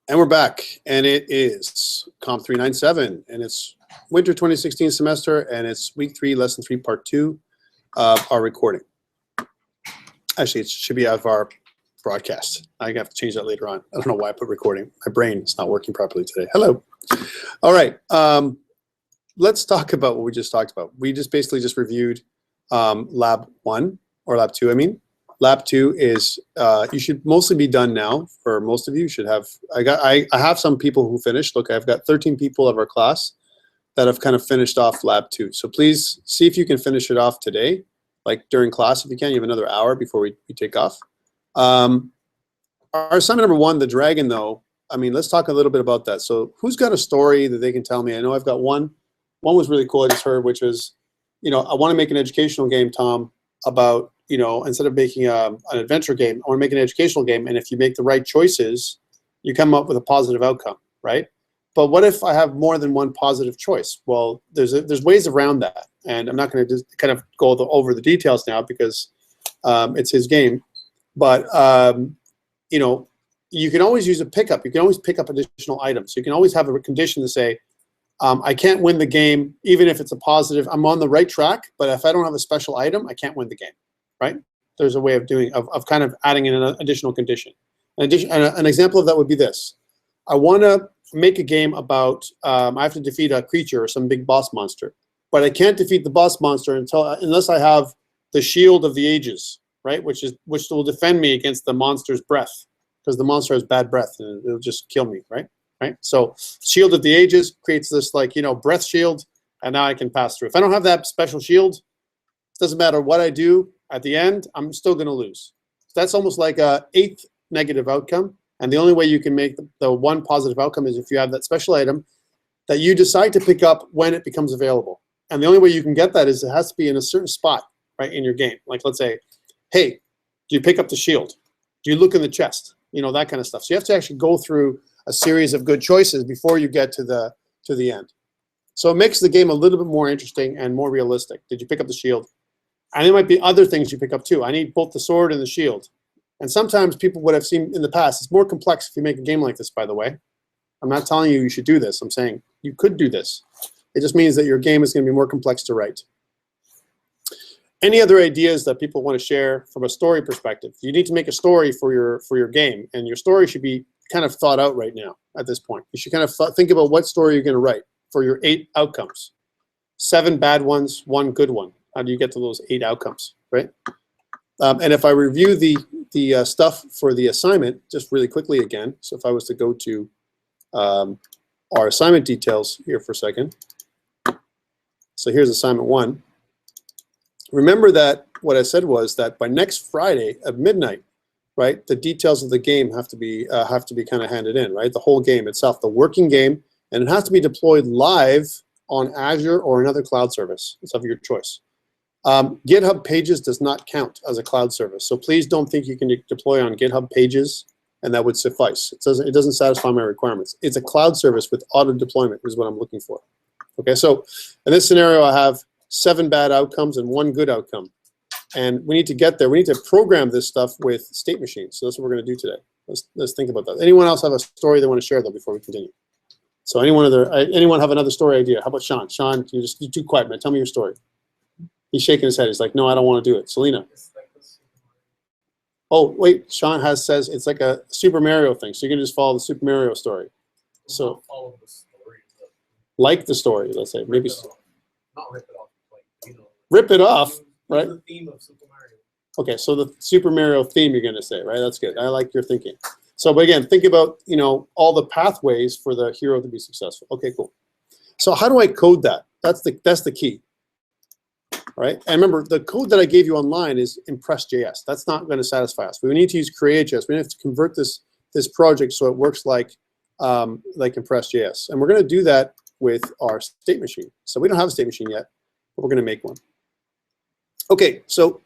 And we're back, and it is COMP397, and it's winter 2016 semester, and it's week 3, lesson 3, part 2 of our recording. Actually, it should be out of our broadcast. I have to change that later on. I don't know why I put recording. My brain is not working properly today. Hello. All right. Let's talk about what we just talked about. We just basically just reviewed lab 1, or lab 2, I mean. Lab 2 is, you should mostly be done now. For most of you, should have, I have some people who finished. Look, I've got 13 people of our class that have kind of finished off lab 2. So please see if you can finish it off today, like during class if you can. You have another hour before we take off. Our assignment number 1, the dragon though, I mean, let's talk a little bit about that. So who's got a story that they can tell me? I know I've got one. One was really cool I just heard, which was, you know, I want to make an educational game, Tom, about, you know, instead of making an adventure game, I want to make an educational game, and if you make the right choices, you come up with a positive outcome, right? But what if I have more than one positive choice? Well, there's ways around that, and I'm not going to just kind of go over the details now because it's his game. But you know, you can always use a pickup. You can always pick up additional items. So you can always have a condition to say, I can't win the game, even if it's a positive. I'm on the right track, but if I don't have a special item, I can't win the game. Right? There's a way of doing of kind of adding in an additional condition. An example of that would be this. I want to make a game about I have to defeat a creature or some big boss monster, but I can't defeat the boss monster unless I have the shield of the ages, right? Which will defend me against the monster's breath, because the monster has bad breath and it'll just kill me, right? Right? So shield of the ages creates this, like, you know, breath shield, and now I can pass through. If I don't have that special shield, it doesn't matter what I do. At the end, I'm still going to lose. So that's almost like a 8th negative outcome. And the only way you can make the one positive outcome is if you have that special item that you decide to pick up when it becomes available. And the only way you can get that is it has to be in a certain spot, right, in your game. Like, let's say, hey, do you pick up the shield? Do you look in the chest? You know, that kind of stuff. So you have to actually go through a series of good choices before you get to the end. So it makes the game a little bit more interesting and more realistic. Did you pick up the shield? And there might be other things you pick up too. I need both the sword and the shield. And sometimes people, what I've seen in the past, it's more complex if you make a game like this, by the way. I'm not telling you you should do this. I'm saying you could do this. It just means that your game is going to be more complex to write. Any other ideas that people want to share from a story perspective? You need to make a story for your game, and your story should be kind of thought out right now at this point. You should kind of think about what story you're going to write for your 8 outcomes. 7 bad ones, 1 good one. How do you get to those 8 outcomes, right? And if I review the stuff for the assignment, just really quickly again. So if I was to go to our assignment details here for a second. So here's assignment 1. Remember that what I said was that by next Friday at midnight, right, the details of the game have to be kind of handed in, right? The whole game itself, the working game, and it has to be deployed live on Azure or another cloud service. It's of your choice. GitHub Pages does not count as a cloud service, so please don't think you can deploy on GitHub Pages and that would suffice. It doesn't satisfy my requirements. It's a cloud service with auto deployment is what I'm looking for. Okay, so in this scenario, I have 7 bad outcomes and 1 good outcome, and we need to get there. We need to program this stuff with state machines. So that's what we're going to do today. Let's think about that. Anyone else have a story they want to share though before we continue? So anyone have another story idea? How about Sean? Sean, you're too quiet, man. Tell me your story. He's shaking his head. He's like, no, I don't want to do it. Selena. Oh, wait. Sean says it's like a Super Mario thing. So you can just follow the Super Mario story. So follow the story. Like the story, let's say. Maybe not rip it off. Like, you know, rip it off, right? The theme of Super Mario. Okay, so the Super Mario theme you're going to say, right? That's good. I like your thinking. So, but again, think about, you know, all the pathways for the hero to be successful. Okay, cool. So how do I code that? That's the key. Right? And remember, the code that I gave you online is Impress.js. That's not going to satisfy us. We need to use Create.js. We have to convert this project so it works like Impress.js. And we're going to do that with our state machine. So we don't have a state machine yet, but we're going to make one. Okay, so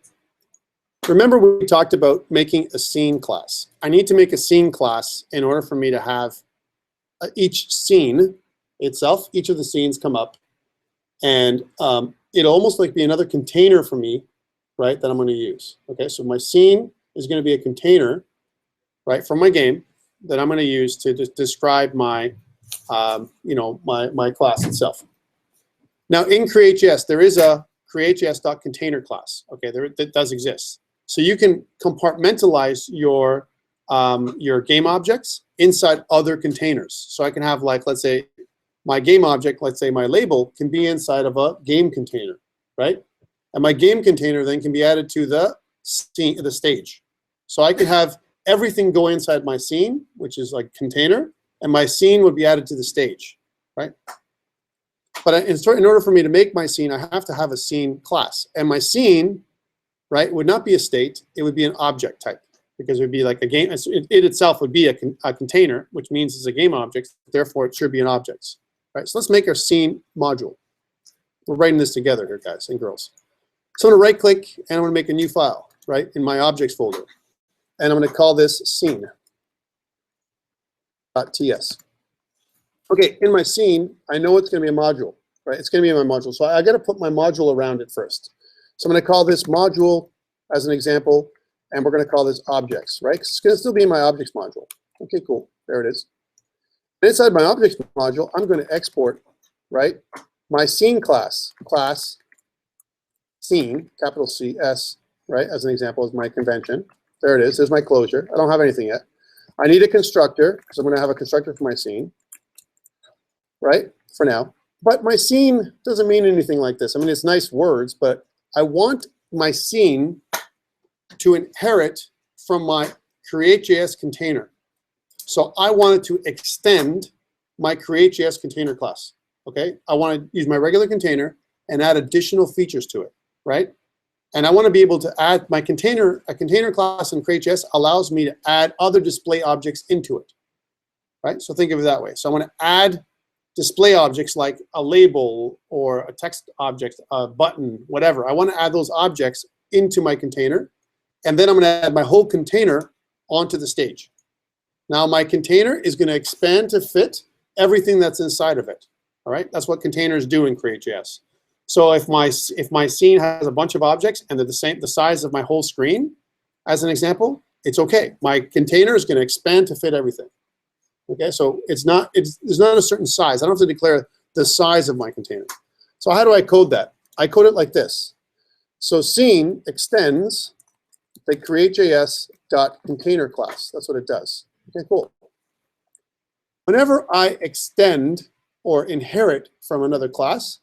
remember we talked about making a scene class. I need to make a scene class in order for me to have each scene itself, each of the scenes come up, and it'll almost like be another container for me, right, that I'm going to use. Okay, so my scene is going to be a container, right, from my game, that I'm going to use to describe my, my class itself. Now in CreateJS, there is a CreateJS.container class. Okay, that does exist. So you can compartmentalize your game objects inside other containers. So I can have, like, let's say my game object, let's say my label, can be inside of a game container, right? And my game container then can be added to the stage. So I could have everything go inside my scene, which is like container, and my scene would be added to the stage, right? But in order for me to make my scene, I have to have a scene class. And my scene, right, would not be a state, it would be an object type, because it would be like a game, it itself would be a container, which means it's a game object, therefore it should be an object, right? So let's make our scene module. We're writing this together here, guys and girls. So I'm gonna right click and I'm gonna make a new file, right, in my objects folder. And I'm gonna call this scene.ts. Okay, in my scene, I know it's gonna be a module, right? It's gonna be in my module. So I gotta put my module around it first. So I'm gonna call this module as an example, and we're gonna call this objects, right? 'Cause it's gonna still be in my objects module. Okay, cool, there it is. And inside my objects module, I'm gonna export, right, my scene class scene, capital C, S, right, as an example, is my convention. There it is, there's my closure. I don't have anything yet. I need a constructor, because I'm gonna have a constructor for my scene, right, for now. But my scene doesn't mean anything like this. I mean, it's nice words, but I want my scene to inherit from my CreateJS container. So I wanted to extend my CreateJS container class, okay? I want to use my regular container and add additional features to it, right? And I want to be able to add a container class in CreateJS allows me to add other display objects into it, right? So think of it that way. So I want to add display objects like a label or a text object, a button, whatever. I want to add those objects into my container, and then I'm going to add my whole container onto the stage. Now my container is going to expand to fit everything that's inside of it. All right, that's what containers do in CreateJS. So if my scene has a bunch of objects and they're the size of my whole screen, as an example, it's okay. My container is going to expand to fit everything. Okay, so there's not a certain size. I don't have to declare the size of my container. So how do I code that? I code it like this. So scene extends the CreateJS.container class. That's what it does. Okay, cool. Whenever I extend or inherit from another class,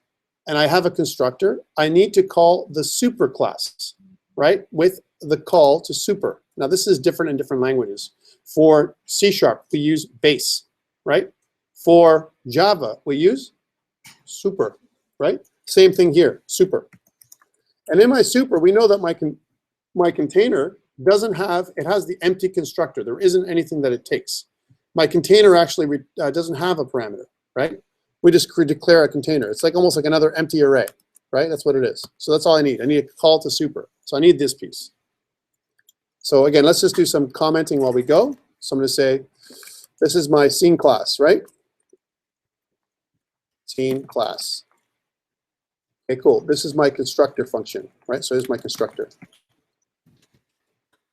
and I have a constructor, I need to call the super class, right, with the call to super. Now this is different in different languages. For C#, we use base, right? For Java, we use super, right? Same thing here, super. And in my super, we know that my container doesn't have, it has the empty constructor. There isn't anything that it takes. My container actually doesn't have a parameter, right? We just declare a container. It's like almost like another empty array, right? That's what it is. So that's all I need. I need a call to super. So I need this piece. So again, let's just do some commenting while we go. So I'm going to say, this is my scene class, right? Scene class. Okay, cool. This is my constructor function, right? So here's my constructor.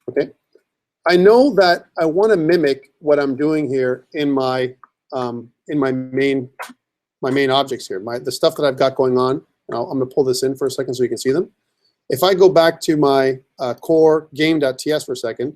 Okay. I know that I want to mimic what I'm doing here in my main objects here, the stuff that I've got going on. And I'm going to pull this in for a second so you can see them. If I go back to my core game.ts for a second,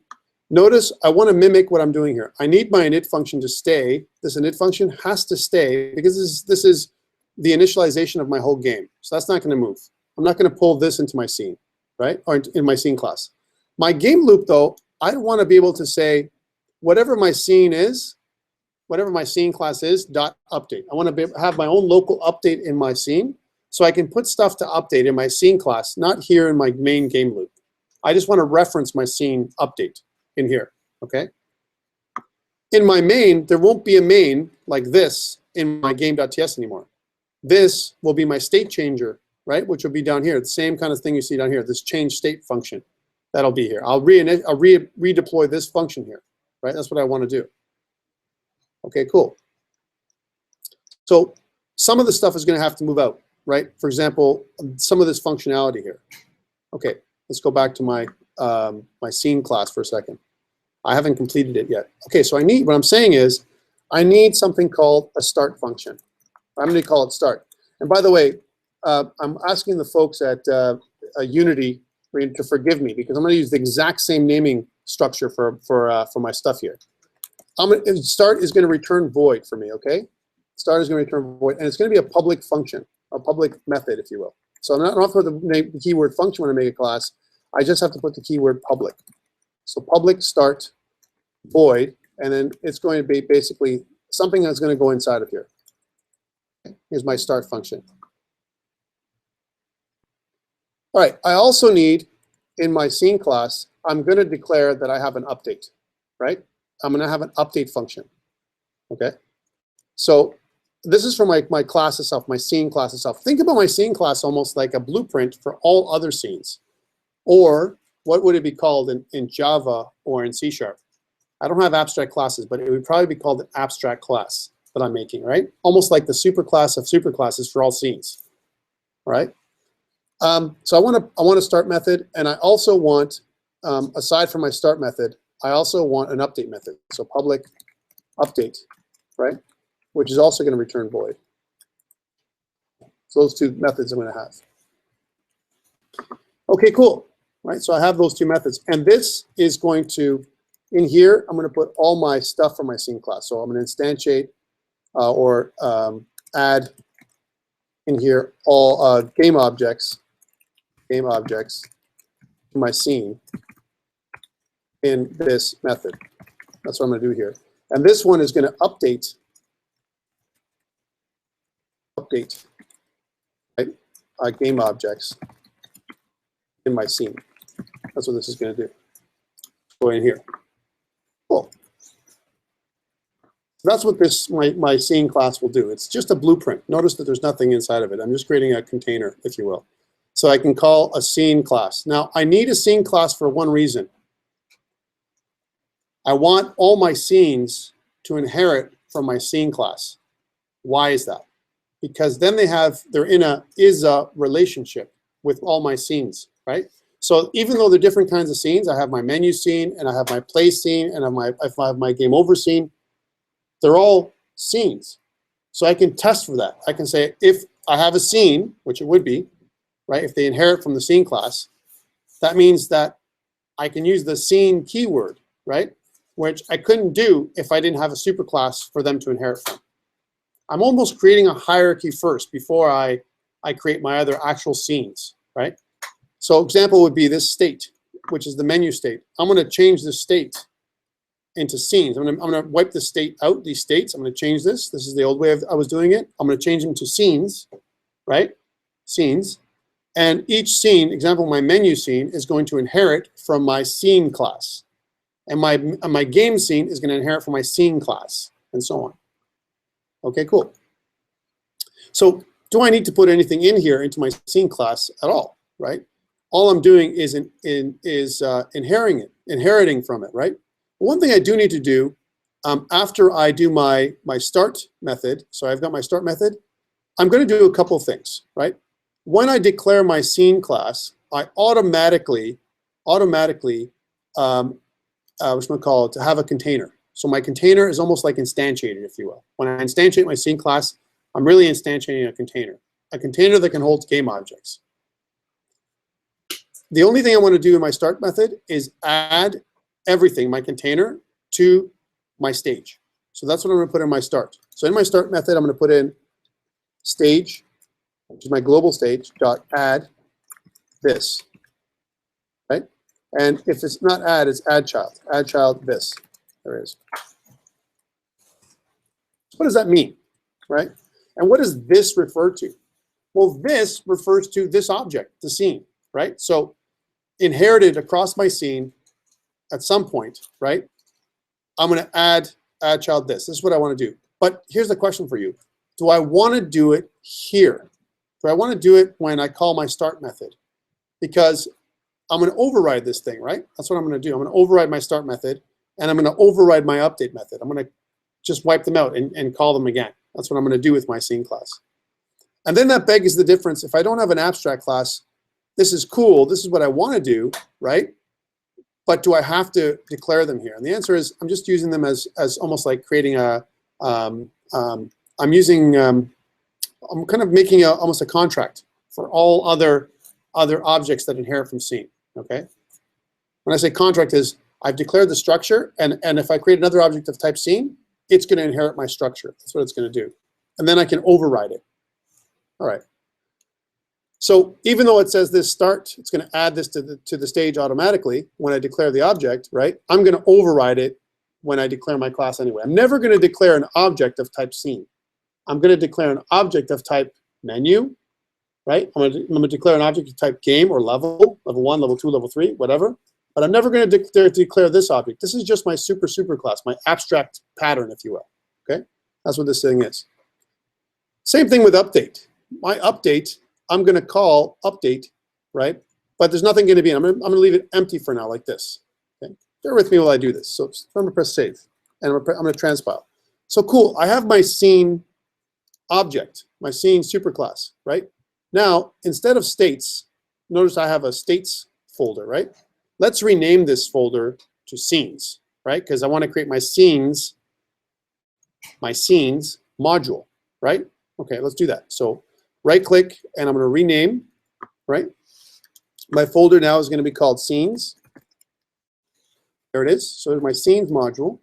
notice I want to mimic what I'm doing here. I need my init function to stay. This init function has to stay because this is the initialization of my whole game. So that's not going to move. I'm not going to pull this into my scene, right? Or in my scene class. My game loop, though, I want to be able to say whatever my scene is, whatever my scene class is, dot update. I want to have my own local update in my scene so I can put stuff to update in my scene class, not here in my main game loop. I just want to reference my scene update in here, okay? In my main, there won't be a main like this in my game.ts anymore. This will be my state changer, right? Which will be down here, the same kind of thing you see down here, this change state function. That'll be here. I'll redeploy this function here, right? That's what I want to do. Okay, cool. So some of the stuff is going to have to move out, right? For example, some of this functionality here. Okay, let's go back to my my scene class for a second. I haven't completed it yet. Okay, so what I'm saying is, I need something called a start function. I'm going to call it start. And by the way, I'm asking the folks at Unity to forgive me because I'm going to use the exact same naming structure for my stuff here. Start is going to return void for me, okay? Start is going to return void, and it's going to be a public function, a public method, if you will. So I don't have to put the keyword function when I make a class. I just have to put the keyword public. So public start void, and then it's going to be basically something that's going to go inside of here. Here's my start function. All right, I also need, in my scene class, I'm going to declare that I have an update, right? I'm going to have an update function, okay? So this is for my class itself, my scene class itself. Think about my scene class almost like a blueprint for all other scenes. Or what would it be called in Java or in C#? I don't have abstract classes, but it would probably be called an abstract class that I'm making, right? Almost like the superclass of superclasses for all scenes, right? So I want a start method, and I also want, aside from my start method, I also want an update method. So public update, right? Which is also going to return void. So those two methods I'm going to have. Okay, cool. Right, so I have those two methods, and this is going to, in here, I'm going to put all my stuff from my scene class. So I'm going to instantiate or add in here all game objects to my scene in this method. That's what I'm going to do here. And this one is going to update right, game objects in my scene. That's what this is going to do. Go in here. Cool. So that's what this my scene class will do. It's just a blueprint. Notice that there's nothing inside of it. I'm just creating a container, if you will. So I can call a scene class. Now, I need a scene class for one reason. I want all my scenes to inherit from my scene class. Why is that? Because then they're in a is-a relationship with all my scenes, right? So even though they're different kinds of scenes, I have my menu scene, and I have my play scene, and I have my game over scene. They're all scenes. So I can test for that. I can say if I have a scene, which it would be, right? If they inherit from the scene class, that means that I can use the scene keyword, right? Which I couldn't do if I didn't have a superclass for them to inherit from. I'm almost creating a hierarchy first before I create my other actual scenes, right? So example would be this state, which is the menu state. I'm going to change the state into scenes. I'm going to wipe the state out, these states. I'm going to change this. This is the old way I was doing it. I'm going to change them to scenes, right? Scenes. And each scene, example, my menu scene is going to inherit from my scene class. And my game scene is going to inherit from my scene class, and so on. Okay, cool. So do I need to put anything in here into my scene class at all, right? All I'm doing is inheriting from it, right? One thing I do need to do after I do my start method, so I've got my start method, I'm going to do a couple of things, right? When I declare my scene class, I automatically to have a container. So my container is almost like instantiated, if you will. When I instantiate my scene class, I'm really instantiating a container that can hold game objects. The only thing I want to do in my start method is add everything, my container, to my stage. So that's what I'm going to put in my start. So in my start method, I'm going to put in stage, which is my global stage, dot add this, right? And if it's not add, it's add child this. There it is. What does that mean, right? And what does this refer to? Well, this refers to this object, the scene, right? So inherited across my scene at some point, right? I'm going to add child this. This is what I want to do. But here's the question for you. Do I want to do it here? Do I want to do it when I call my start method? Because I'm going to override this thing, right? That's what I'm going to do. I'm going to override my start method, and I'm going to override my update method. I'm going to just wipe them out and call them again. That's what I'm going to do with my scene class. And then that begs the difference. If I don't have an abstract class, this is cool. This is what I want to do, right? but do I have to declare them here? And the answer is I'm just using them as almost like creating a, I'm kind of making almost a contract for all other objects that inherit from scene, okay? When I say contract is, I've declared the structure, and if I create another object of type scene, it's going to inherit my structure. That's what it's going to do. And then I can override it. All right. So even though it says this start, it's going to add this to the stage automatically when I declare the object, right? I'm going to override it when I declare my class anyway. I'm never going to declare an object of type scene. I'm going to declare an object of type menu, right? I'm going to declare an object of type game or level 1, level 2, level 3, whatever. But I'm never going to declare this object. This is just my super class, my abstract pattern, if you will. Okay, that's what this thing is. Same thing with update. My update, I'm going to call update, right? But there's nothing going to be. I'm going to leave it empty for now, like this. Okay, bear with me while I do this. So I'm going to press save, and I'm going to transpile. So cool. I have my scene object, my scene superclass, right? Now instead of states, notice I have a states folder, right? Let's rename this folder to scenes, right? Because I want to create my scenes module, right? Okay, let's do that. So right click, and I'm going to rename, right? My folder now is going to be called scenes. There it is. So there's my scenes module.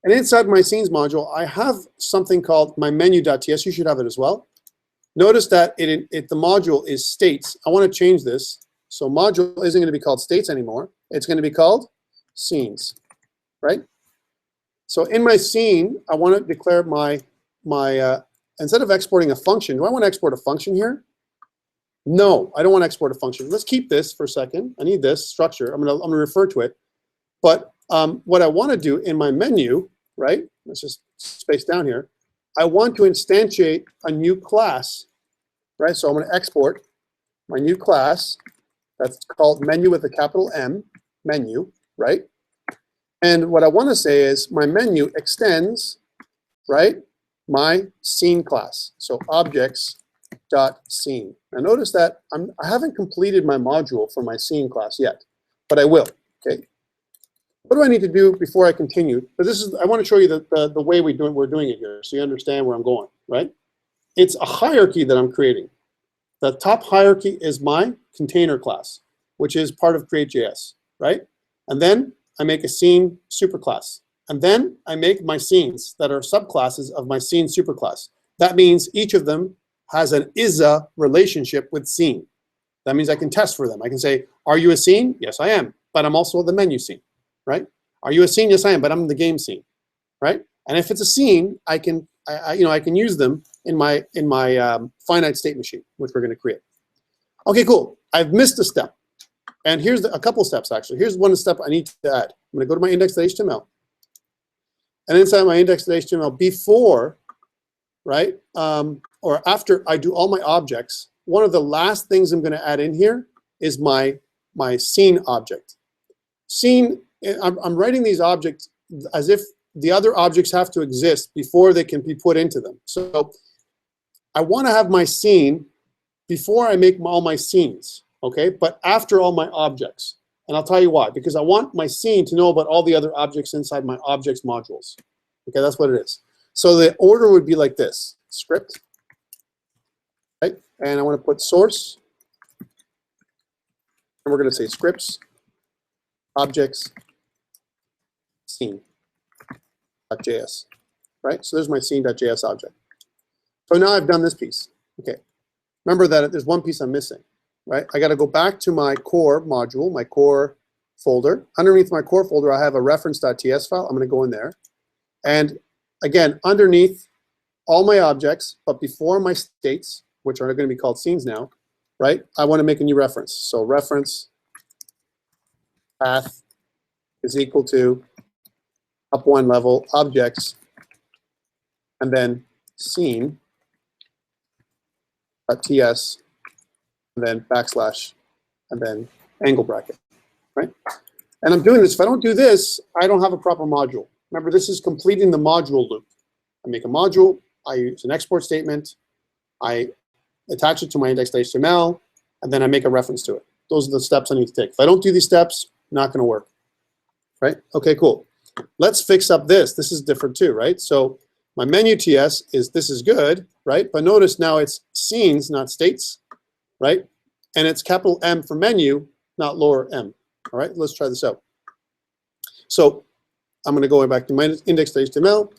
And inside my scenes module, I have something called my menu.ts. You should have it as well. Notice that the module is states. I want to change this. So module isn't going to be called states anymore. It's going to be called scenes, right? So in my scene, I want to declare my instead of exporting a function, do I want to export a function here? No, I don't want to export a function. Let's keep this for a second. I need this structure. I'm going to refer to it. But what I want to do in my menu, right? Let's just space down here. I want to instantiate a new class, right? So I'm going to export my new class. That's called menu with a capital M, menu, right? And what I want to say is my menu extends, right, my scene class. So objects.scene. Now notice that I haven't completed my module for my scene class yet, but I will, okay? What do I need to do before I continue? But I want to show you the way we're doing it here so you understand where I'm going, right? It's a hierarchy that I'm creating. The top hierarchy is my container class, which is part of Create.js, right? And then I make a scene superclass. And then I make my scenes that are subclasses of my scene superclass. That means each of them has an is-a relationship with scene. That means I can test for them. I can say, are you a scene? Yes, I am. But I'm also the menu scene, right? Are you a scene? Yes, I am. But I'm the game scene, right? And if it's a scene, I can use them in my finite state machine, which we're going to create. Okay, cool. I've missed a step. And here's a couple steps, actually. Here's one step I need to add. I'm going to go to my index.html. And inside my index.html, before, right, or after I do all my objects, one of the last things I'm going to add in here is my scene object. Scene, I'm writing these objects as if the other objects have to exist before they can be put into them. So I want to have my scene before I make all my scenes, okay? But after all my objects. And I'll tell you why. Because I want my scene to know about all the other objects inside my objects modules. Okay, that's what it is. So the order would be like this. Script, right? And I want to put source. And we're going to say scripts, objects, scene.js, right? So there's my scene.js object. So now I've done this piece. Okay. Remember that there's one piece I'm missing, right? I got to go back to my core module, my core folder. Underneath my core folder, I have a reference.ts file. I'm going to go in there. And again, underneath all my objects, but before my states, which are going to be called scenes now, right? I want to make a new reference. So reference path is equal to up one level objects, and then scene.ts, and then backslash, and then angle bracket, right? And I'm doing this. If I don't do this, I don't have a proper module. Remember, this is completing the module loop. I make a module. I use an export statement. I attach it to my index.html, and then I make a reference to it. Those are the steps I need to take. If I don't do these steps, not going to work. right? Okay, cool. Let's fix up this. This is different too, right? So my menu TS is, this is good, right? But notice now it's scenes, not states, right? And it's capital M for menu, not lower m. All right, let's try this out. So I'm going to go back to my index.html,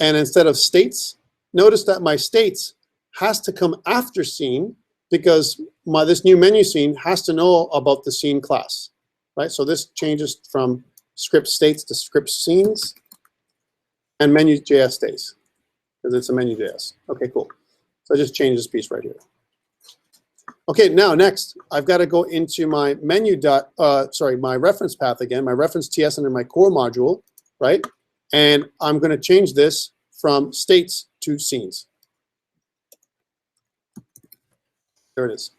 and instead of states, notice that my states has to come after scene because this new menu scene has to know about the scene class, right? So this changes from script states to script scenes, and menu.js stays because it's a menu.js. Okay, cool. So I just change this piece right here. Okay, now next, I've got to go into my my reference path again, my reference TS under my core module, right? And I'm going to change this from states to scenes. There it is.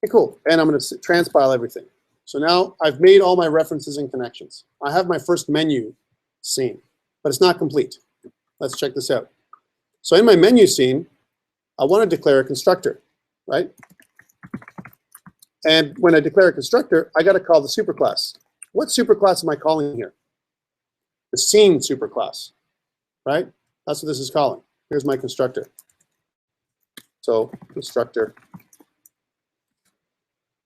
Okay, cool. And I'm going to transpile everything. So now I've made all my references and connections. I have my first menu scene, but it's not complete. Let's check this out. So in my menu scene, I want to declare a constructor, right? And when I declare a constructor, I got to call the superclass. What superclass am I calling here? The scene superclass, right? That's what this is calling. Here's my constructor. So constructor.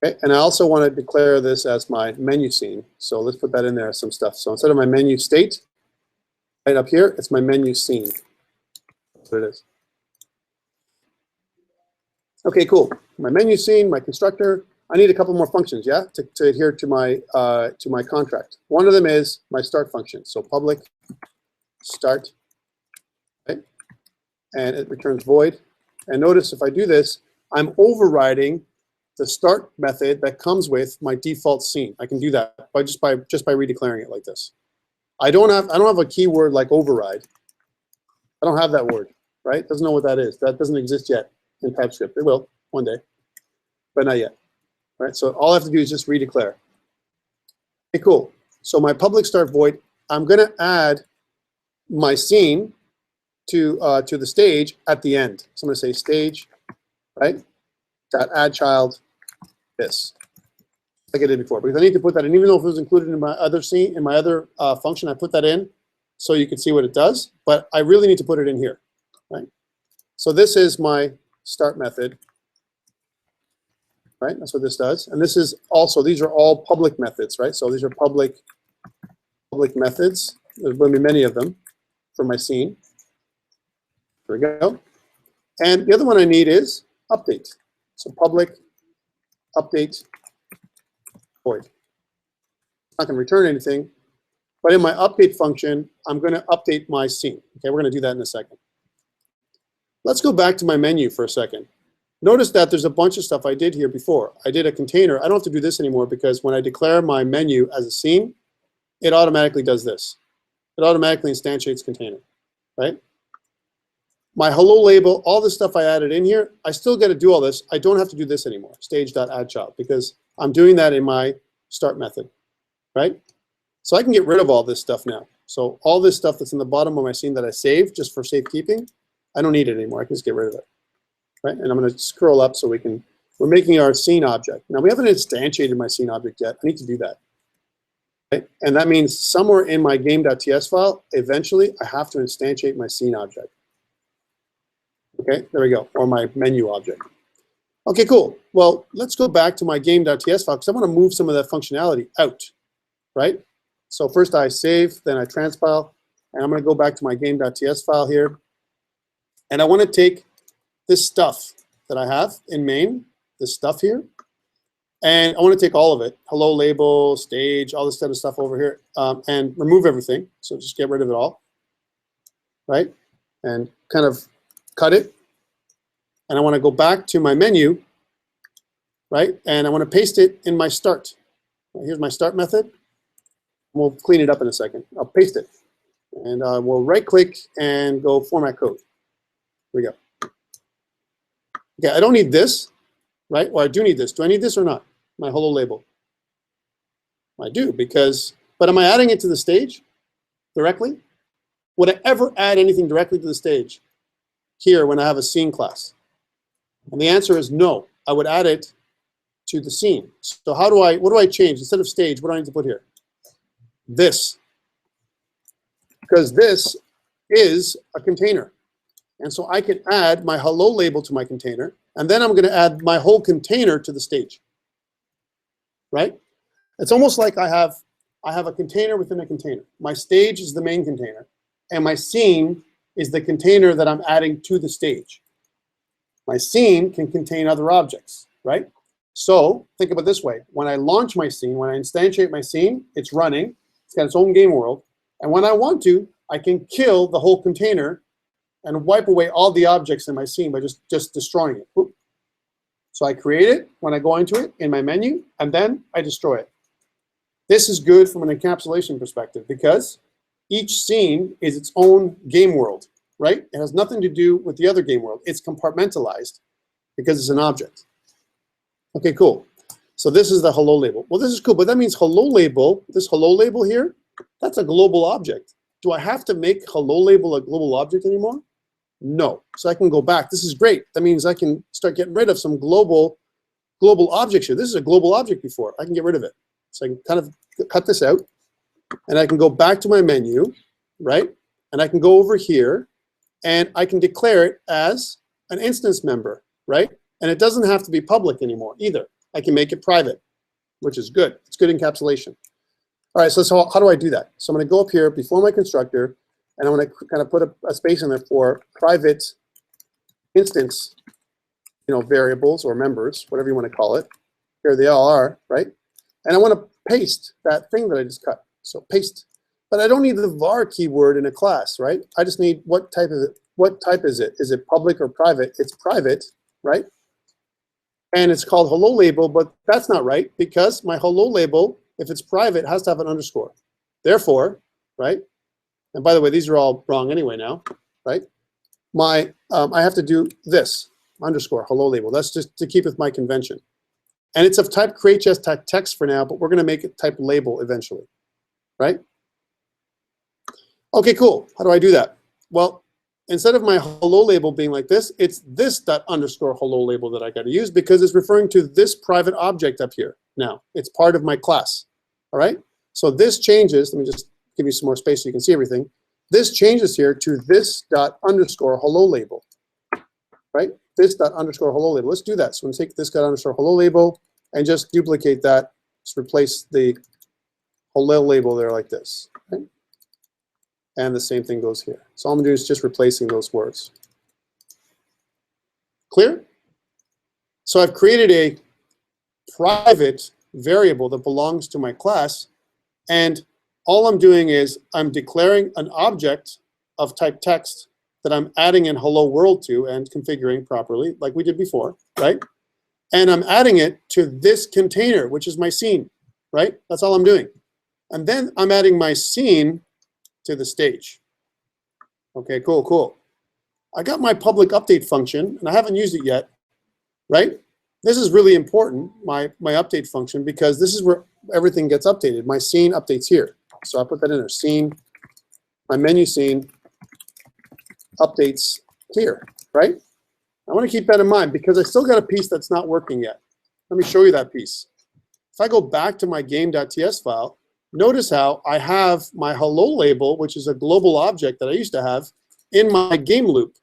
Okay, and I also want to declare this as my menu scene. So let's put that in there as some stuff. So instead of my menu state, right up here, it's my menu scene. That's what it is. Okay, cool. My menu scene, my constructor. I need a couple more functions, yeah, to adhere to my contract. One of them is my start function. So public start, right? And it returns void. And notice if I do this, I'm overriding the start method that comes with my default scene. I can do that by just by redeclaring it like this. I don't have a keyword like override. I don't have that word, right? Doesn't know what that is. That doesn't exist yet in TypeScript. It will one day, but not yet. Right? So all I have to do is just redeclare. Okay, cool. So my public start void, I'm going to add my scene to the stage at the end. So I'm going to say stage, right? Dot add child this, like I did before, because I need to put that in. Even though if it was included in my other scene, in my other function, I put that in so you can see what it does. But I really need to put it in here, right? So this is my start method. Right, that's what this does, and this is also, these are all public methods, right? So these are public methods. There's going to be many of them for my scene. There we go. And the other one I need is update. So public update void. It's not going to return anything, but in my update function, I'm going to update my scene. Okay, we're going to do that in a second. Let's go back to my menu for a second. Notice that there's a bunch of stuff I did here before. I did a container. I don't have to do this anymore because when I declare my menu as a scene, it automatically does this. It automatically instantiates container, right? My hello label, all the stuff I added in here, I still got to do all this. I don't have to do this anymore, stage.addChild, because I'm doing that in my start method, right? So I can get rid of all this stuff now. So all this stuff that's in the bottom of my scene that I saved just for safekeeping, I don't need it anymore. I can just get rid of it. Right? And I'm going to scroll up so we're making our scene object. Now we haven't instantiated my scene object yet. I need to do that. Right? And that means somewhere in my game.ts file, eventually I have to instantiate my scene object. Okay, there we go, or my menu object. Okay, cool. Well, let's go back to my game.ts file because I want to move some of that functionality out, right? So first I save, then I transpile, and I'm going to go back to my game.ts file here. And I want to take this stuff that I have in main, this stuff here, and I want to take all of it, hello label, stage, all this kind of stuff over here, and remove everything. So just get rid of it all, right? And kind of cut it. And I want to go back to my menu, right? And I want to paste it in my start. Here's my start method. We'll clean it up in a second. I'll paste it. And we'll right click and go format code. Here we go. Okay, I don't need this, right? Or I do need this. Do I need this or not? My hello label. I do because, but am I adding it to the stage directly? Would I ever add anything directly to the stage here when I have a scene class? And the answer is no. I would add it to the scene. So what do I change? Instead of stage, what do I need to put here? this, because this is a container. And so I can add my hello label to my container, and then I'm going to add my whole container to the stage, right? It's almost like I have a container within a container. My stage is the main container, and my scene is the container that I'm adding to the stage. My scene can contain other objects, right? So think about it this way. When I launch my scene, when I instantiate my scene, it's running. It's got its own game world. And when I want to, I can kill the whole container and wipe away all the objects in my scene by just destroying it. Oop. So I create it when I go into it in my menu, and then I destroy it. This is good from an encapsulation perspective because each scene is its own game world, right? It has nothing to do with the other game world. It's compartmentalized because it's an object. Okay, cool. So this is the hello label. Well, this is cool, but that means hello label, this hello label here, that's a global object. Do I have to make hello label a global object anymore? No. So I can go back. This is great. That means I can start getting rid of some global objects here. This is a global object before. I can get rid of it. So I can kind of cut this out, and I can go back to my menu, right? And I can go over here, and I can declare it as an instance member, right? And it doesn't have to be public anymore either. I can make it private, which is good. It's good encapsulation. All right, so how do I do that? So I'm going to go up here before my constructor, and I'm going to kind of put a space in there for private instance, variables or members, whatever you want to call it. Here they all are, right? And I want to paste that thing that I just cut. So paste. But I don't need the var keyword in a class, right? I just need what type is it? What type is it? Is it public or private? It's private, right? And it's called hello label, but that's not right because my hello label, if it's private, has to have an underscore. Therefore, right? And by the way, these are all wrong anyway now, right? I have to do this, underscore, hello label. That's just to keep with my convention. And it's of type create.js type text for now, but we're going to make it type label eventually, right? Okay, cool. How do I do that? Well, instead of my hello label being like this, it's this dot underscore hello label that I got to use because it's referring to this private object up here now. It's part of my class, all right? So this changes. Let me just give you some more space so you can see everything. This changes here to this dot underscore hello label, right? This dot underscore hello label. Let's do that. So I'm going to take this dot underscore hello label and just duplicate that. Just replace the hello label there like this, right? And the same thing goes here. So all I'm doing is just replacing those words. Clear? So I've created a private variable that belongs to my class, and all I'm doing is I'm declaring an object of type text that I'm adding in hello world to and configuring properly, like we did before, right? And I'm adding it to this container, which is my scene, right? That's all I'm doing. And then I'm adding my scene to the stage. Okay, cool, cool. I got my public update function, and I haven't used it yet, right? This is really important, my update function, because this is where everything gets updated. My scene updates here. So I'll put that in there. Scene, my menu scene updates here, right? I want to keep that in mind because I still got a piece that's not working yet. Let me show you that piece. If I go back to my game.ts file, notice how I have my hello label, which is a global object that I used to have, in my game loop.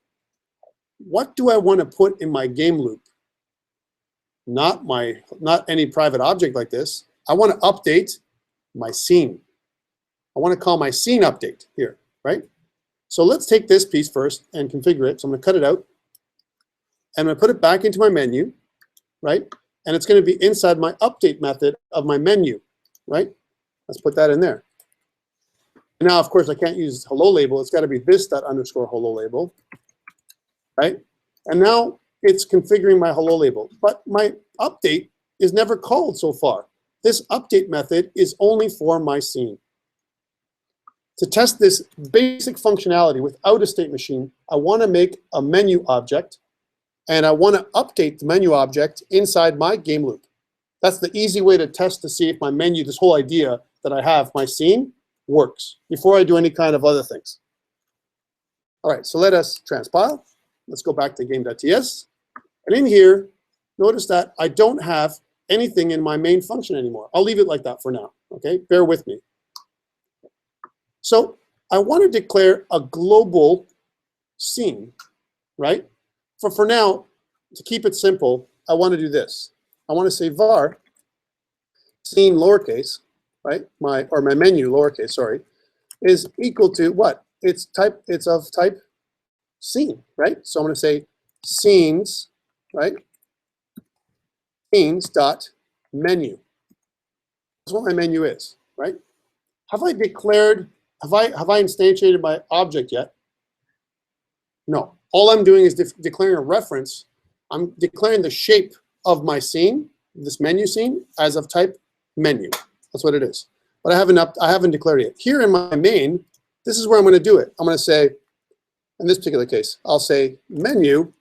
What do I want to put in my game loop? Not any private object like this. I want to update my scene. I want to call my scene update here, right? So let's take this piece first and configure it. So I'm going to cut it out. And I'm going to put it back into my menu, right? And it's going to be inside my update method of my menu, right? Let's put that in there. And now, of course, I can't use hello label. It's got to be this dot underscore hello label, right? And now it's configuring my hello label. But my update is never called so far. This update method is only for my scene. To test this basic functionality without a state machine, I want to make a menu object, and I want to update the menu object inside my game loop. That's the easy way to test to see if my menu, this whole idea that I have, my scene, works before I do any kind of other things. All right, so let us transpile. Let's go back to game.ts. And in here, notice that I don't have anything in my main function anymore. I'll leave it like that for now, okay? Bear with me. So I want to declare a global scene, right? For now, to keep it simple, I want to do this. I want to say var scene lowercase, right? My menu lowercase, sorry, is equal to what? It's of type scene, right? So I'm going to say scenes, right? Scenes dot menu. That's what my menu is, right? Have I declared? Have I instantiated my object yet? No. All I'm doing is declaring a reference. I'm declaring the shape of my scene, this menu scene, as of type menu. That's what it is. But I haven't declared it yet. Here in my main, this is where I'm going to do it. I'm going to say, in this particular case, I'll say menu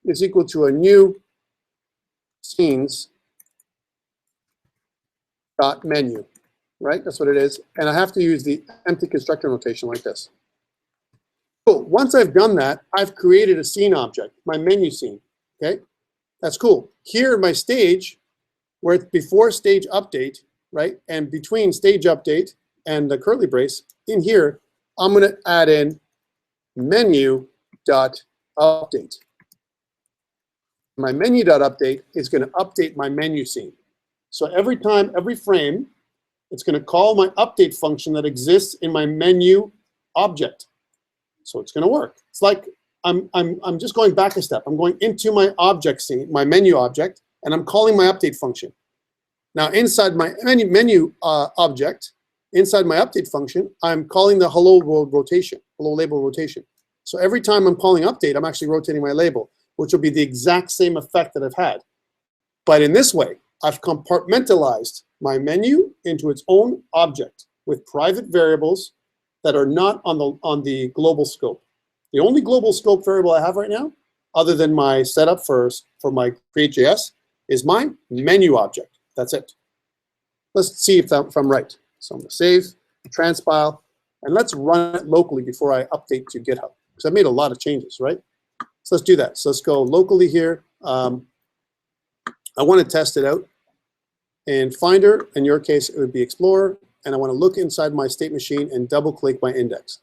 is equal to a new scenes dot menu, right? That's what it is. And I have to use the empty constructor notation like this. Cool. Once I've done that, I've created a scene object, my menu scene. Okay, that's cool. Here in my stage, where it's before stage update, right, and between stage update and the curly brace, in here, I'm going to add in menu dot update. My menu dot update is going to update my menu scene. So every time, every frame, it's going to call my update function that exists in my menu object. So it's going to work. It's like I'm just going back a step. I'm going into my object scene, my menu object, and I'm calling my update function. Now inside my menu object, inside my update function, I'm calling the hello world rotation, hello label rotation. So every time I'm calling update, I'm actually rotating my label, which will be the exact same effect that I've had. But in this way, I've compartmentalized my menu into its own object with private variables that are not on the global scope. The only global scope variable I have right now, other than my setup for my create.js, is my menu object. That's it. Let's see if I'm right. So I'm going to save, transpile, and let's run it locally before I update to GitHub, because I've made a lot of changes, right? So let's do that. So let's go locally here. I want to test it out. In Finder, in your case, it would be Explorer, and I want to look inside my state machine and double-click my index.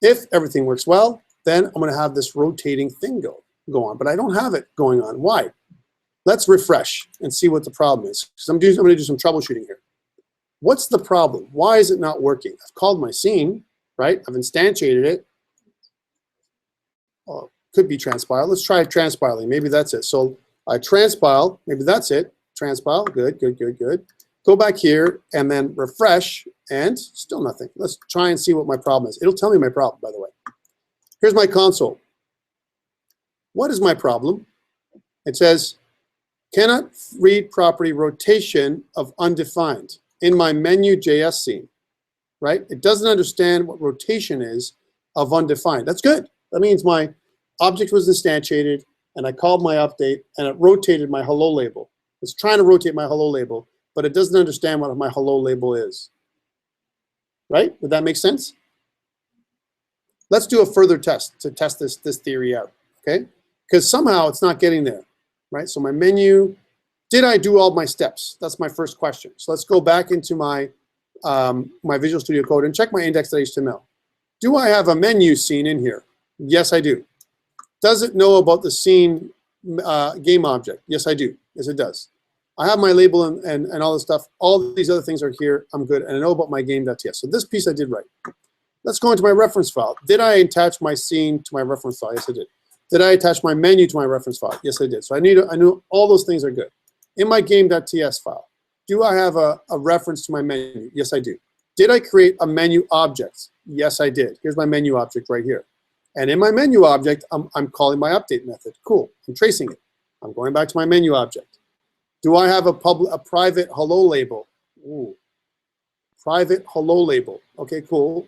If everything works well, then I'm going to have this rotating thing go on, but I don't have it going on. Why? Let's refresh and see what the problem is, because I'm going to do some troubleshooting here. What's the problem? Why is it not working? I've called my scene, right? I've instantiated it. Oh, could be transpile. Let's try transpiling. Maybe that's it. So I transpile. Maybe that's it. Transpile. Good, good, good, good. Go back here and then refresh, and still nothing. Let's try and see what my problem is. It'll tell me my problem, by the way. Here's my console. What is my problem? It says, cannot read property rotation of undefined in my menu.js scene, right? It doesn't understand what rotation is of undefined. That's good. That means my object was instantiated, and I called my update, and it rotated my hello label. It's trying to rotate my hello label, but it doesn't understand what my hello label is. Right? Would that make sense? Let's do a further test to test this theory out, okay? Because somehow it's not getting there, right? So my menu, did I do all my steps? That's my first question. So let's go back into my, my Visual Studio Code and check my index.html. Do I have a menu scene in here? Yes, I do. Does it know about the scene game object? Yes, I do. Yes, it does. I have my label and all this stuff. All these other things are here. I'm good. And I know about my game.ts. So this piece I did right. Let's go into my reference file. Did I attach my scene to my reference file? Yes, I did. Did I attach my menu to my reference file? Yes, I did. So I knew all those things are good. In my game.ts file, do I have a reference to my menu? Yes, I do. Did I create a menu object? Yes, I did. Here's my menu object right here. And in my menu object, I'm calling my update method. Cool. I'm tracing it. I'm going back to my menu object. Do I have a private hello label? Ooh. Private hello label. Okay, cool.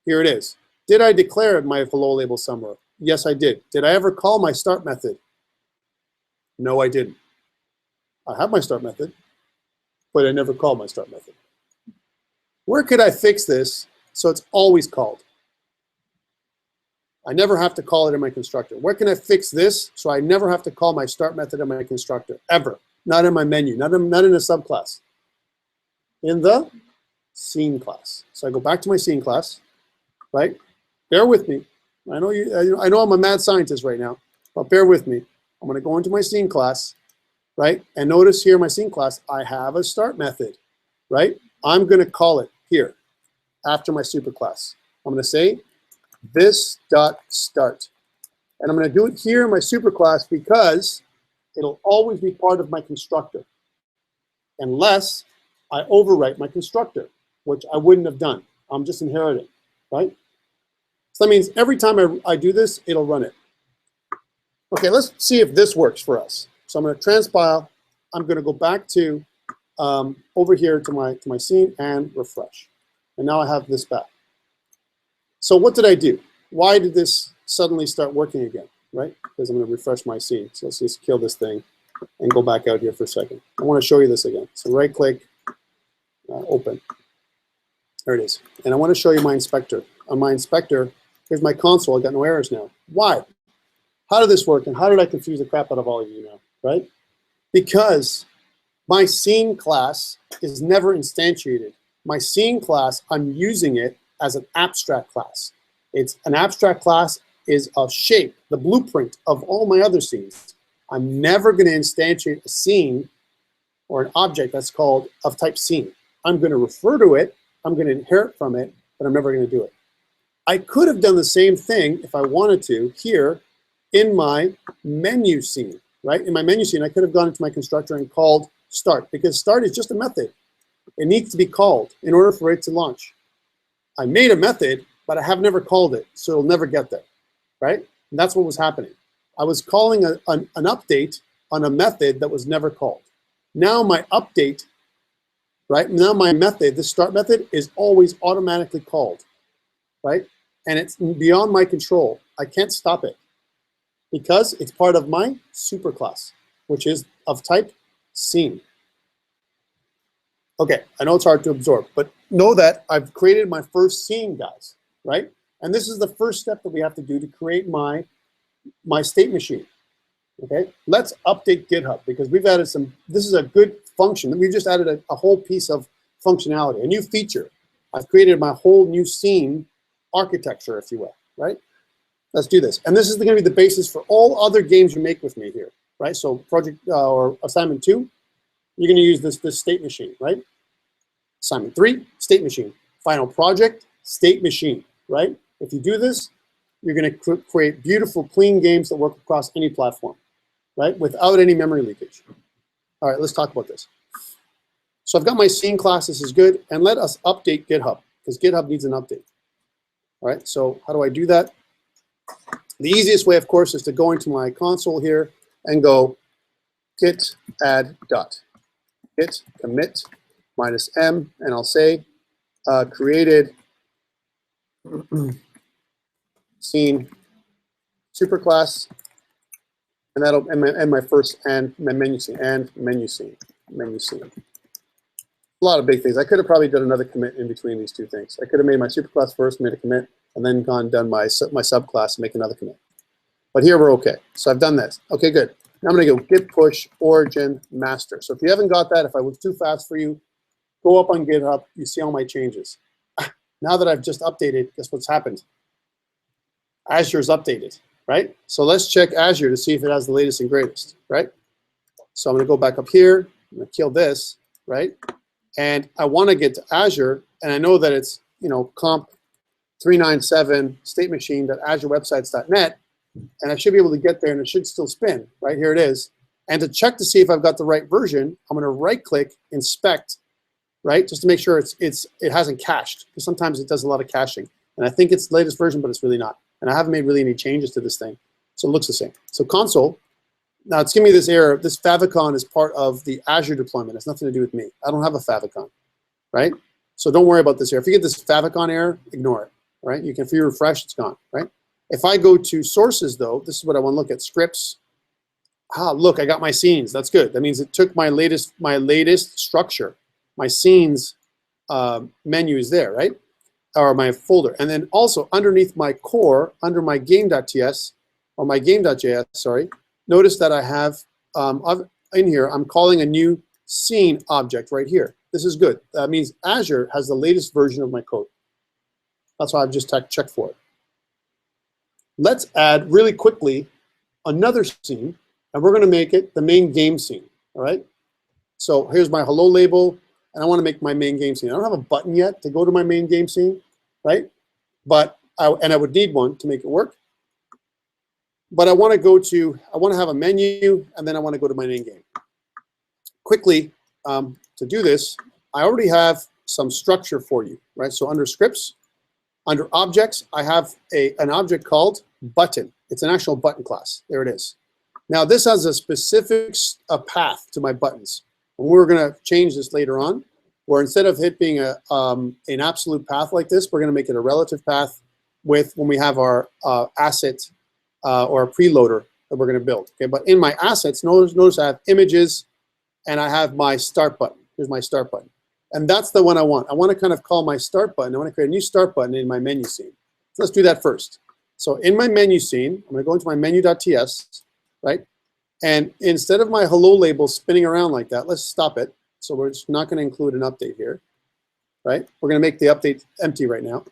Here it is. Did I declare my hello label somewhere? Yes, I did. Did I ever call my start method? No, I didn't. I have my start method, but I never called my start method. Where could I fix this so it's always called? I never have to call it in my constructor. Where can I fix this so I never have to call my start method in my constructor, ever? Not in my menu, not in a subclass. In the scene class. So I go back to my scene class, right? Bear with me. I know I know I'm a mad scientist right now, but bear with me. I'm going to go into my scene class, right? And notice here in my scene class, I have a start method, right? I'm going to call it here after my superclass. I'm going to say this dot start. And I'm going to do it here in my superclass because it'll always be part of my constructor unless I overwrite my constructor, which I wouldn't have done. I'm just inheriting, right? So that means every time I do this, it'll run it. Okay, let's see if this works for us. So I'm going to transpile. I'm going to go back to over here to my scene and refresh. And now I have this back. So what did I do? Why did this suddenly start working again, right? Because I'm going to refresh my scene. So let's just kill this thing and go back out here for a second. I want to show you this again. So right click, open. There it is. And I want to show you my inspector. On my inspector, here's my console. I got no errors now. Why? How did this work? And how did I confuse the crap out of all of you now, right? Because my scene class is never instantiated. My scene class, I'm using it as an abstract class. It's an abstract class is a shape, the blueprint of all my other scenes. I'm never going to instantiate a scene or an object that's called of type scene. I'm going to refer to it, I'm going to inherit from it, but I'm never going to do it. I could have done the same thing if I wanted to here in my menu scene, right? In my menu scene, I could have gone into my constructor and called start, because start is just a method. It needs to be called in order for it to launch. I made a method, but I have never called it, so it'll never get there, right? And that's what was happening. I was calling an update on a method that was never called. Now my update, right? Now my method, the start method, is always automatically called, right? And it's beyond my control. I can't stop it because it's part of my superclass, which is of type scene. Okay, I know it's hard to absorb, but know that I've created my first scene, guys, right? And this is the first step that we have to do to create my state machine. Okay, let's update GitHub because we've added some, this is a good function. We've just added a whole piece of functionality, a new feature. I've created my whole new scene architecture, if you will, right? Let's do this. And this is going to be the basis for all other games you make with me here, right? So project or assignment 2, you're going to use this state machine, right? Assignment 3, state machine. Final project, state machine, right? If you do this, you're going to create beautiful, clean games that work across any platform, right? Without any memory leakage. All right, let's talk about this. So I've got my scene class, this is good, and let us update GitHub, because GitHub needs an update. All right, so how do I do that? The easiest way, of course, is to go into my console here and go git add dot. Git commit -m, and I'll say created scene superclass, and that'll and my first and my menu scene and menu scene. A lot of big things. I could have probably done another commit in between these two things. I could have made my superclass first, made a commit, and then done my subclass and make another commit. But here we're okay. So I've done this. Okay, good. Now I'm going to go git push origin master. So if you haven't got that, if I was too fast for you, go up on GitHub. You see all my changes. Now that I've just updated, guess what's happened? Azure's updated, right? So let's check Azure to see if it has the latest and greatest, right? So I'm going to go back up here. I'm going to kill this, right? And I want to get to Azure, and I know that it's, you know, COMP397 state machine.azurewebsites.net, and I should be able to get there, and it should still spin. Right here it is. And to check to see if I've got the right version, I'm going to right-click, inspect, right, just to make sure it hasn't cached, because sometimes it does a lot of caching. And I think it's the latest version, but it's really not. And I haven't made really any changes to this thing, so it looks the same. So console. Now it's giving me this error. This favicon is part of the Azure deployment. It has nothing to do with me. I don't have a favicon, right? So don't worry about this error. If you get this favicon error, ignore it, right? You can, if you refresh, it's gone, right? If I go to sources though, this is what I want to look at, scripts. Ah, look, I got my scenes. That's good. That means it took my latest structure. My scenes menu is there, right? Or my folder. And then also underneath my core, under my game.ts, or my game.js, sorry, notice that I have, in here, I'm calling a new scene object right here. This is good. That means Azure has the latest version of my code. That's why I've just checked for it. Let's add really quickly another scene, and we're going to make it the main game scene. All right. So here's my hello label, and I want to make my main game scene. I don't have a button yet to go to my main game scene, right? But I would need one to make it work. But I want to have a menu, and then I want to go to my main game. Quickly, to do this, I already have some structure for you, right? So under scripts, under objects, I have an object called button. It's an actual button class. There it is. Now this has a specific path to my buttons. And we're going to change this later on, where instead of it being an absolute path like this, we're going to make it a relative path with when we have our asset or a preloader that we're going to build. Okay, but in my assets, notice I have images and I have my start button. Here's my start button. And that's the one I want. I want to kind of call my start button. I want to create a new start button in my menu scene. So let's do that first. So in my menu scene, I'm going to go into my menu.ts, right? And instead of my hello label spinning around like that, let's stop it. So we're just not going to include an update here, right? We're going to make the update empty right now.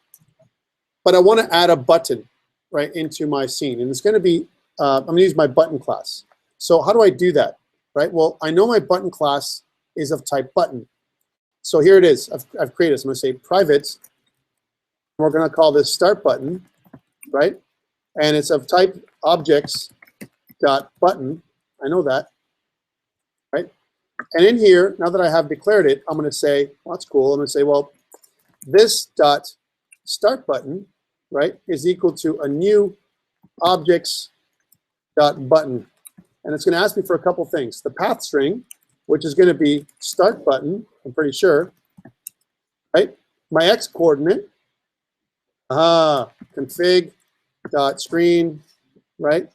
But I want to add a button, right, into my scene. And it's going to be, I'm going to use my button class. So how do I do that, right? Well, I know my button class is of type button. So here it is. I've created this. I'm going to say private. We're going to call this start button, right? And it's of type objects dot button. I know that, right? And in here, now that I have declared it, I'm going to say, well, that's cool. I'm going to say, well, this dot start button, right, is equal to a new objects dot button. And it's going to ask me for a couple things. The path string, which is going to be start button, I'm pretty sure, right? My X coordinate, config dot screen, right?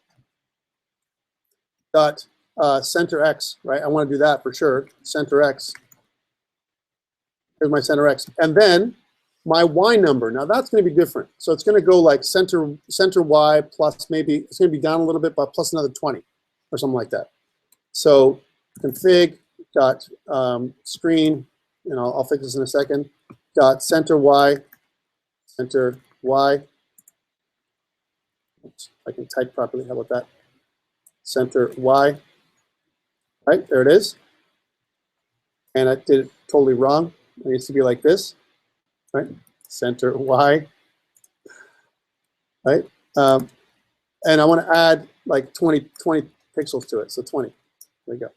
Dot center X, right? I want to do that for sure. Center X. Here's my center X. And then my Y number. Now that's going to be different. So it's going to go like center Y plus maybe, it's going to be down a little bit, but plus another 20 or something like that. So config dot screen, and I'll fix this in a second, dot center Y. Oops, I can type properly. How about that? Center Y. Right, there it is. And I did it totally wrong. It needs to be like this, right? Center Y, right? And I want to add like 20 pixels to it, so 20. There we go.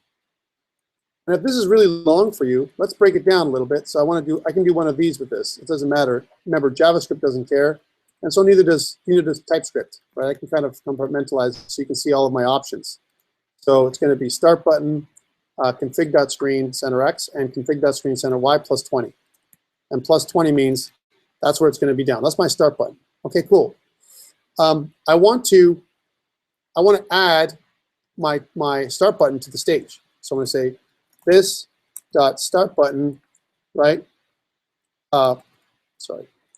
And if this is really long for you, let's break it down a little bit. So I can do one of these with this. It doesn't matter. Remember, JavaScript doesn't care, and so neither does TypeScript, right? I can kind of compartmentalize so you can see all of my options. So it's going to be start button, config.screen center X, and config.screen center Y plus 20. And plus 20 means that's where it's going to be down. That's my start button. Okay, cool. I want to add my start button to the stage. So I'm going to say this dot start button, right?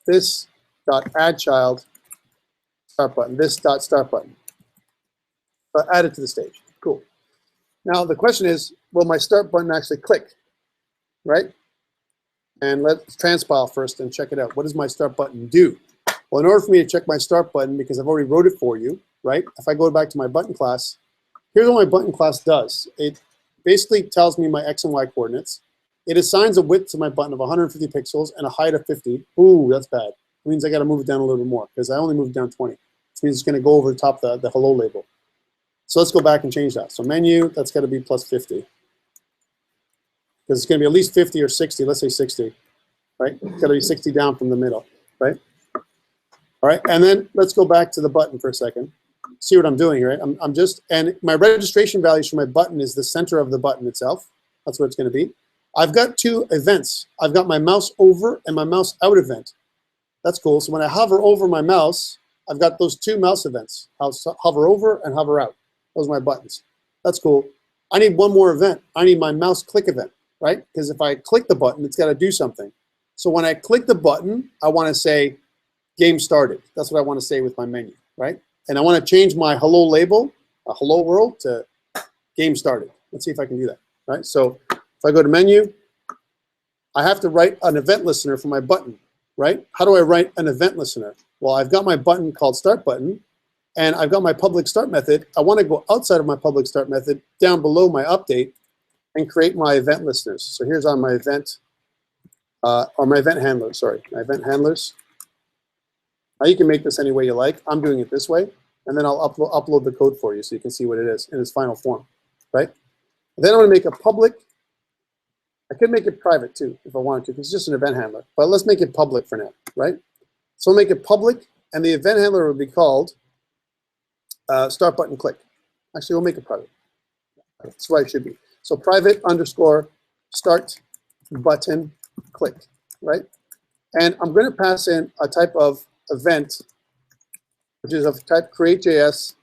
This dot add child start button. This dot start button. Add it to the stage. Cool. Now the question is, will my start button actually click, right? And let's transpile first and check it out. What does my start button do? Well, in order for me to check my start button, because I've already wrote it for you, right? If I go back to my button class, here's what my button class does. It basically tells me my X and Y coordinates. It assigns a width to my button of 150 pixels and a height of 50. Ooh, that's bad. It means I got to move it down a little bit more because I only moved down 20. Which means it's going to go over the top of the hello label. So let's go back and change that. So menu, that's got to be plus 50. Because it's going to be at least 50 or 60. Let's say 60, right? It's got to be 60 down from the middle, right? All right, and then let's go back to the button for a second. See what I'm doing here, right? And my registration values for my button is the center of the button itself. That's what it's going to be. I've got two events. I've got my mouse over and my mouse out event. That's cool. So when I hover over my mouse, I've got those two mouse events. I'll hover over and hover out. Those are my buttons. That's cool. I need one more event. I need my mouse click event, right? Because if I click the button, it's got to do something. So when I click the button, I want to say game started. That's what I want to say with my menu, right? And I want to change my hello label, hello world, to game started. Let's see if I can do that, right? So if I go to menu, I have to write an event listener for my button. right? How do I write an event listener? Well, I've got my button called start button, and I've got my public start method. I want to go outside of my public start method down below my update and create my event listeners. So here's on my event, or my event handlers, sorry, my event handlers. Now you can make this any way you like. I'm doing it this way, and then I'll upload the code for you so you can see what it is in its final form, right? And then I'm going to make a public. I could make it private too if I wanted to, because it's just an event handler. But let's make it public for now, right? So we'll make it public, and the event handler will be called start button click. Actually, we'll make it private. That's why it should be. So private underscore start button click, right? And I'm going to pass in a type of event, which is of type create.js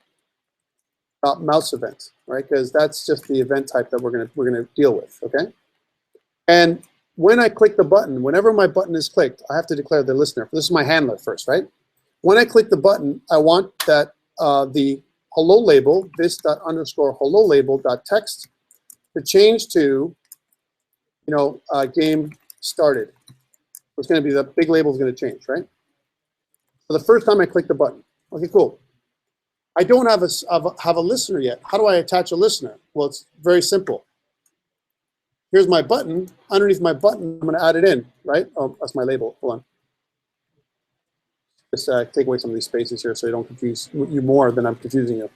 mouse event, right? Because that's just the event type that we're gonna deal with, okay? And when I click the button, whenever my button is clicked, I have to declare the listener. This is my handler first, right? When I click the button, I want that the hello label, this._hello label.text, to change to, game started. It's going to be the big label is going to change, right? So the first time I click the button, okay, cool. I don't have a listener yet. How do I attach a listener? Well, it's very simple. Here's my button. Underneath my button, I'm going to add it in, right? Oh, that's my label. Hold on. Just take away some of these spaces here so you don't confuse you more than I'm confusing you.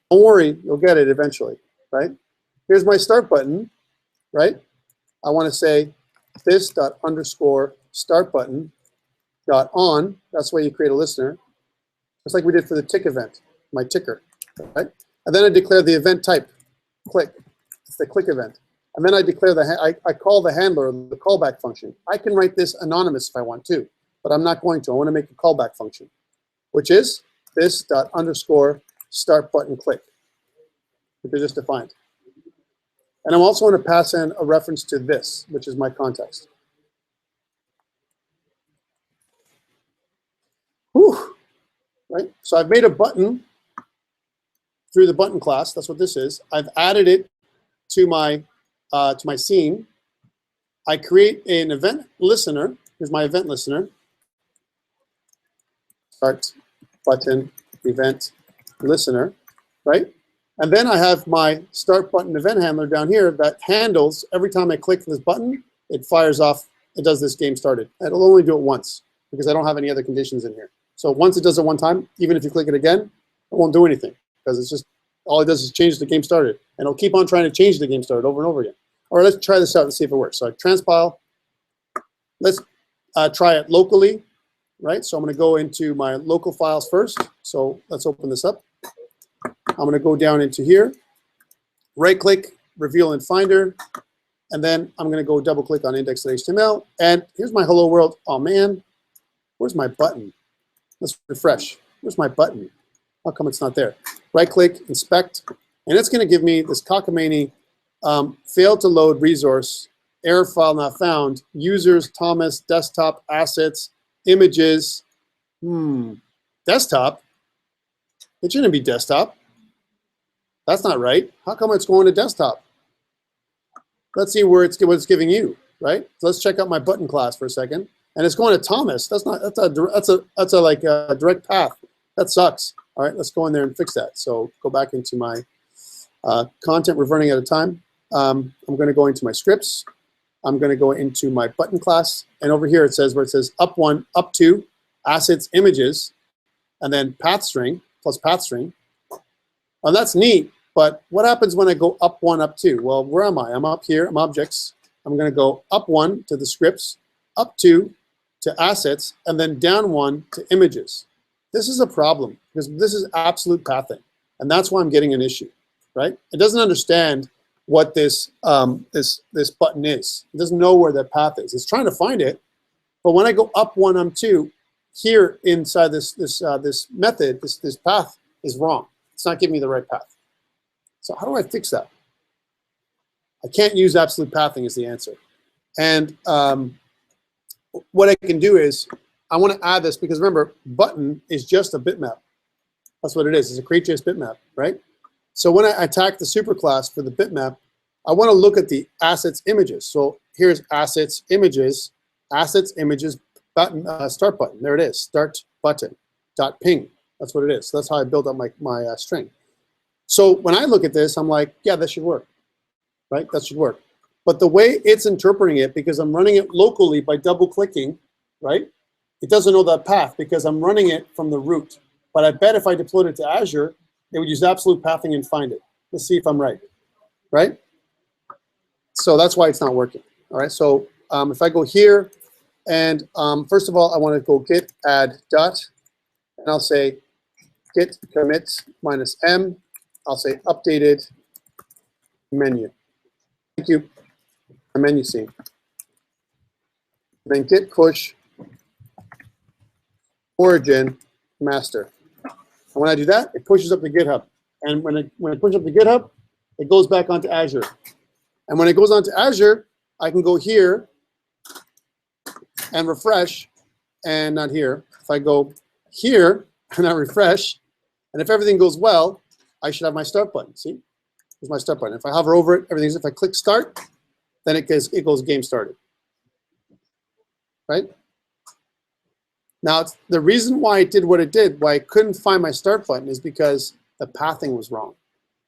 Don't worry, you'll get it eventually, right? Here's my start button, right? I want to say this._start button .on. That's the way you create a listener. Just like we did for the tick event, my ticker, right? And then I declare the event type, click. It's the click event. And then I declare I call the handler the callback function. I can write this anonymous if I want to, but I'm not going to. I want to make a callback function, which is this._start button click, which is just defined. And I'm also going to pass in a reference to this, which is my context. Whew. Right? So I've made a button through the button class. That's what this is. I've added it to my scene. I create an event listener. Here's my event listener. Start button event listener, right? And then I have my start button event handler down here that handles every time I click this button, it fires off, it does this game started. It'll only do it once because I don't have any other conditions in here. So once it does it one time, even if you click it again, it won't do anything because it's just, all it does is change the game started. And it'll keep on trying to change the game started over and over again. All right, let's try this out and see if it works. So I transpile. Let's try it locally, right? So I'm going to go into my local files first. So let's open this up. I'm going to go down into here, right-click, reveal in Finder, and then I'm going to go double-click on index.html. And here's my hello world. Oh, man, where's my button? Let's refresh. Where's my button? How come it's not there? Right-click, inspect, and it's going to give me this cockamamie failed to load resource, error file not found, users, Thomas, desktop, assets, images. Desktop? It shouldn't be desktop. That's not right. How come it's going to desktop? Let's see what it's giving you, right? So let's check out my button class for a second. And it's going to Thomas. That's a direct path. That sucks. All right, let's go in there and fix that. So go back into my content. We're running out of time. I'm going to go into my scripts. I'm going to go into my button class. And over here it says up one, up two, assets, images, and then path string plus path string. Well, that's neat. But what happens when I go up one, up two? Well, where am I? I'm up here. I'm objects. I'm going to go up one to the scripts, up two to assets, and then down one to images. This is a problem because this is absolute pathing. And that's why I'm getting an issue, right? It doesn't understand what this button is. It doesn't know where that path is. It's trying to find it. But when I go up one, up two, here inside this method, this path is wrong. It's not giving me the right path. So how do I fix that? I can't use absolute pathing as the answer. And what I can do is I want to add this because remember, button is just a bitmap. That's what it is. It's a create.js bitmap, right? So when I attack the superclass for the bitmap, I want to look at the assets images. So here's assets images button, start button. There it is, start button, dot ping. That's what it is. So that's how I built up my string. So when I look at this, I'm like, yeah, that should work, right? That should work. But the way it's interpreting it, because I'm running it locally by double clicking, right? It doesn't know that path because I'm running it from the root. But I bet if I deployed it to Azure, it would use absolute pathing and find it. Let's see if I'm right, right? So that's why it's not working. All right, so if I go here, and first of all, I want to go git add dot, and I'll say git commit -m. I'll say updated menu. Thank you. A menu scene. Then git push origin master. And when I do that, it pushes up to GitHub. And when it pushes up to GitHub, it goes back onto Azure. And when it goes onto Azure, I can go here and refresh, and not here. If I go here and I refresh, and if everything goes well, I should have my start button. See? Here's my start button. If I hover over it, everything's, if I click start, then it goes game started. Right? Now, the reason why it did what it did, why I couldn't find my start button, is because the pathing was wrong.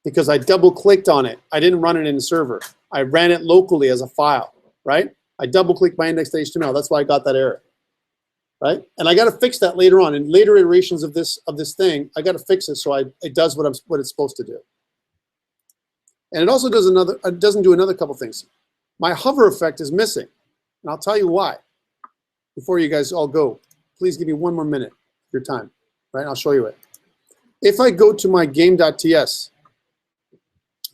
Because I double clicked on it. I didn't run it in the server. I ran it locally as a file, right? I double clicked my index.html. That's why I got that error, right? And I got to fix that later on. In later iterations of this thing, I got to fix it so it does what it's supposed to do. And it also does doesn't do another couple things. My hover effect is missing, and I'll tell you why. Before you guys all go, please give me one more minute of your time, right? I'll show you it. If I go to my game.ts,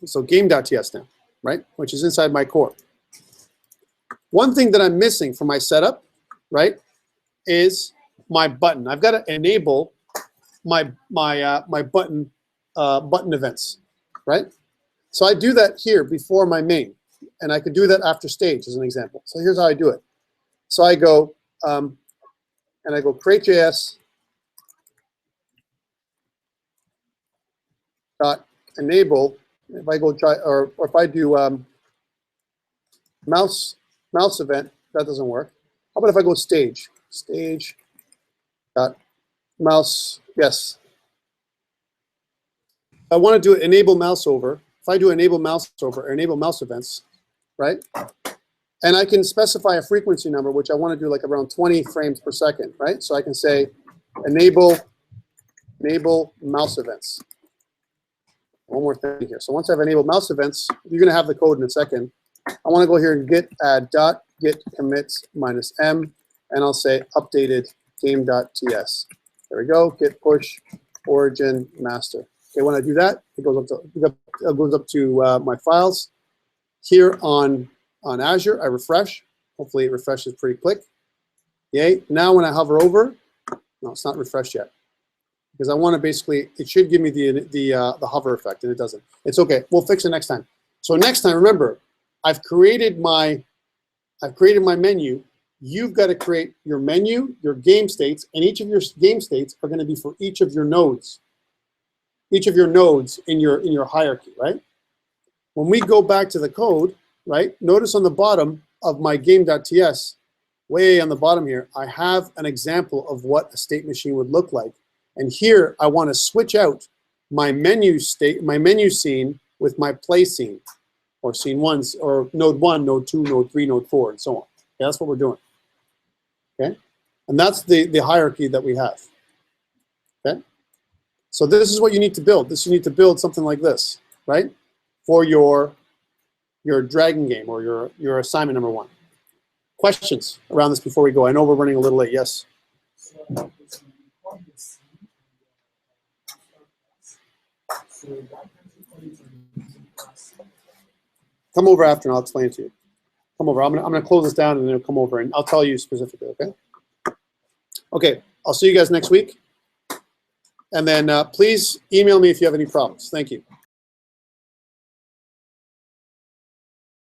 so game.ts now, right, which is inside my core. One thing that I'm missing from my setup, right, is my button. I've got to enable my button events, right? So I do that here before my main, and I could do that after stage as an example. So here's how I do it. So I go and I go create.js dot enable. If I go try, or if I do mouse event, that doesn't work. How about if I go stage dot mouse? Yes. I want to do enable mouse over. If I do enable mouse over or enable mouse events, right? And I can specify a frequency number, which I want to do like around 20 frames per second, right? So I can say enable mouse events. One more thing here. So once I've enabled mouse events, you're going to have the code in a second. I want to go here and git add dot git commit -m, and I'll say updated game.ts. There we go. Git push origin master. Okay, when I do that, it goes up to my files here on Azure. I refresh. Hopefully, it refreshes pretty quick. Yay! Now, when I hover over, no, it's not refreshed yet. Because I want to basically, it should give me the hover effect, and it doesn't. It's okay. We'll fix it next time. So next time, remember, I've created my menu. You've got to create your menu, your game states, and each of your game states are going to be for each of your nodes. Each of your nodes in your hierarchy, right? When we go back to the code, right? Notice on the bottom of my game.ts, way on the bottom here, I have an example of what a state machine would look like. And here, I want to switch out my menu scene with my play scene, or scene 1, or node 1, node 2, node 3, node 4, and so on. Okay, that's what we're doing. Okay, and that's the hierarchy that we have. Okay, so this is what you need to build. You need to build something like this, right, for your dragon game or your assignment number 1. Questions around this before we go? I know we're running a little late. Yes. Come over after and I'll explain it to you. Come over. I'm gonna close this down and then come over and I'll tell you specifically, okay? Okay, I'll see you guys next week. And then please email me if you have any problems. Thank you.